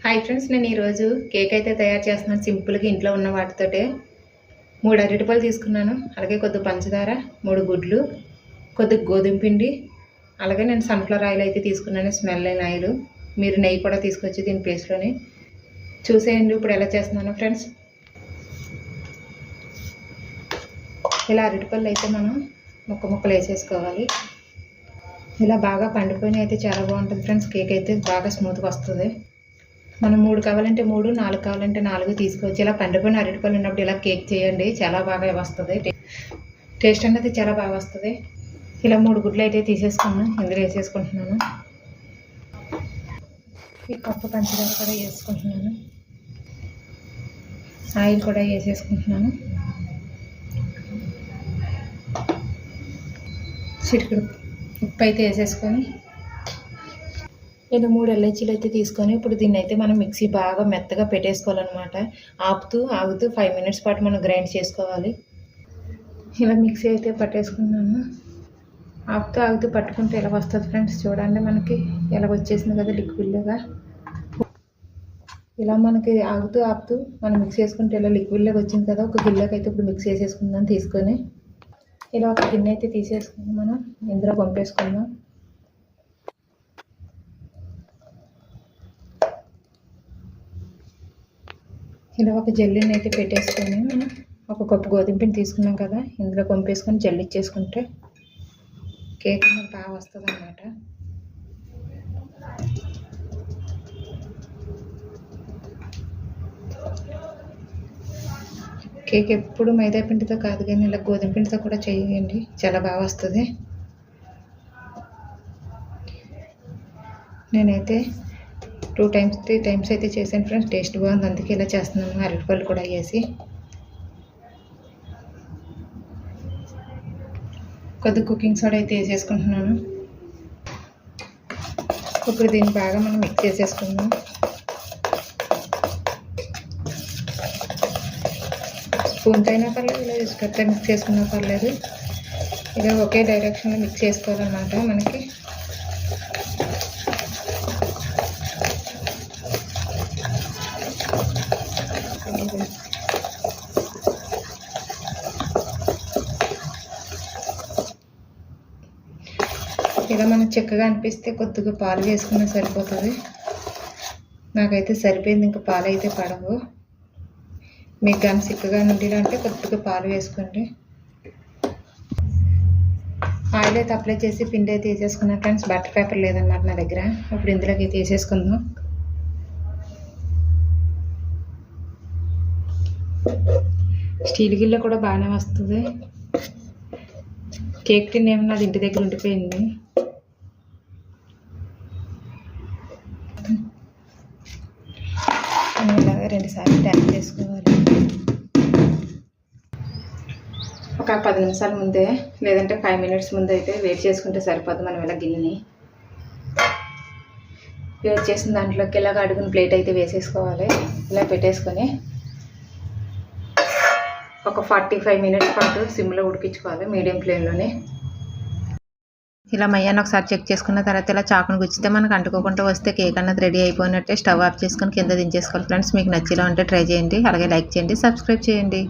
Hi friends, నేను ఈరోజు cake అయితే తయారు చేస్తున్నాను. సింపుల్గా ఇంట్లో ఉన్న వాటితోటే 3 అరటిపళ్ళు తీసుకున్నాను. అలాగే కొద్దిగా పంచదార, 3 గుడ్లు, కొద్దిగా గోధుమ పిండి, అలాగే నేను సన్ఫ్లవర్ ఆయిల్ అయితే తీసుకున్నాను. స్మెల్ అయిన ఆయిల్. మీరు నెయ్యి కూడా తీసుకొచ్చి దీని ప్లేస్లోని చూసేయండి. ఇప్పుడు ఎలా చేస్తున్నాను ఫ్రెండ్స్. ఇలా అరటిపళ్ళు అయితే మనం ముక్కలు వేసేసుకోవాలి. ఇలా బాగా పండిపోయిన అయితే చాలా బాగుంటుంది ఫ్రెండ్స్. కేక్ అయితే బాగా స్మూత్గా వస్తుంది. మనం 3 కావాలంటే 3, 4 కావాలంటే 4 తీసుకోవచ్చు. ఇలా పండిపోయిన అరటిపళ్ళు ఉన్నప్పుడు ఇలా కేక్ చేయండి, చాలా బాగా వస్తుంది. టేస్ట్ అనేది చాలా బాగా వస్తుంది. ఇలా 3 గుడ్లు అయితే తీసేసుకున్నాను. ఇందులో వేసేసుకుంటున్నాను. ఈ కప్పు పంచదార కూడా వేసుకుంటున్నాను. ఆయిల్ కూడా వేసేసుకుంటున్నాను. చిటికెడు ఉప్పు అయితే వేసేసుకొని నేను 3 ఎల్ఐచీలు అయితే తీసుకొని ఇప్పుడు దీన్ని అయితే మనం మిక్సీ బాగా మెత్తగా పెట్టేసుకోవాలన్నమాట. ఆగుతూ 5 మినిట్స్ పాటు మనం గ్రైండ్ చేసుకోవాలి. ఇలా మిక్సీ అయితే పట్టేసుకున్నాను. ఆగుతూ పట్టుకుంటే ఎలా వస్తుంది ఫ్రెండ్స్. చూడండి, మనకి ఎలా వచ్చేసింది కదా లిక్విడ్గా. ఇలా మనకి ఆగుతూ మనం మిక్స్ చేసుకుంటే ఇలా లిక్విడ్లాగా వచ్చింది కదా. ఒక గిన్నెకి అయితే ఇప్పుడు మిక్స్ చేసేసుకుందాం తీసుకొని. ఇలా ఒక గిన్నె అయితే తీసేసుకుని మనం ఇందులో పంపేసుకుందాం. ఇలా ఒక జల్లీని అయితే పెట్టేసుకొని మనం ఒక కప్పు గోధుమ పిండి తీసుకున్నాం కదా, ఇందులో పంపేసుకొని జల్లిచ్చేసుకుంటే కేక్ అనేది బాగా వస్తుంది అన్నమాట. కేక్ ఎప్పుడు మైదా పిండితో కాదు కానీ ఇలా గోధుమ పిండితో కూడా చేయండి, చాలా బాగా వస్తుంది. నేనైతే 2 times 3 times అయితే చేశాను ఫ్రెండ్స్. టేస్ట్ బాగుంది, అందుకే ఇలా చేస్తున్నాను. అరటిపళ్ళు కూడా వేసి కొద్దిగా కుకింగ్ సోడా అయితే వేసేసుకుంటున్నాను. ఇప్పుడు దీన్ని బాగా మనం మిక్స్ చేసేసుకుందాం. స్పూన్తో అయినా పర్లేదు, ఇలా ఇసుకతో మిక్స్ చేసుకున్నా పర్లేదు. ఇలా ఒకే డైరెక్షన్లో మిక్స్ చేసుకోవాలన్నమాట మనకి. ఇలా మనకు చిక్కగా అనిపిస్తే కొద్దిగా పాలు వేసుకున్నా సరిపోతుంది. నాకైతే సరిపోయింది, ఇంకా పాలు అయితే పడవు. మీకు కానీ చిక్కగా ఉండాలంటే కొద్దిగా పాలు వేసుకోండి. ఆయిల్ అయితే అప్లై చేసి పిండి అయితే వేసేసుకున్నాను ఫ్రెండ్స్. బటర్ పేపర్ లేదన్నమాట నా దగ్గర. ఇప్పుడు ఇందులోకి అయితే వేసేసుకుందాం. స్టీల్ గిన్నె కూడా బాగానే వస్తుంది. కేక్ టిన్ ఏమో నాది ఇంటి దగ్గర ఉండిపోయింది. ఇలాగా 2 సార్లు ట్యాప్ చేసుకోవాలి. ఒక 10 నిమిషాల ముందే లేదంటే 5 minutes ముందు అయితే వేడి చేసుకుంటే సరిపోతుంది. మనం ఇలా గిన్నెని వేడి చేసిన దాంట్లోకి ఇలాగ అడుగున ప్లేట్ అయితే వేసేసుకోవాలి. ఇలా పెట్టేసుకొని ఒక 45 minutes పాటు సిమ్లో ఉడికించుకోవాలి, మీడియం ఫ్లేమ్లోనే. ఇలా మయ్యాన్ని ఒకసారి చెక్ చేసుకున్న తర్వాత ఇలా చాకును గుచ్చితే మనకు అంటుకోకుండా వస్తే కేక్ అన్నది రెడీ అయిపోయినట్టే. స్టవ్ ఆఫ్ చేసుకొని కింద దించేసుకోవాలి ఫ్రెండ్స్. మీకు నచ్చిలా ఉంటే ట్రై చేయండి, అలాగే లైక్ చేయండి, సబ్స్క్రైబ్ చేయండి.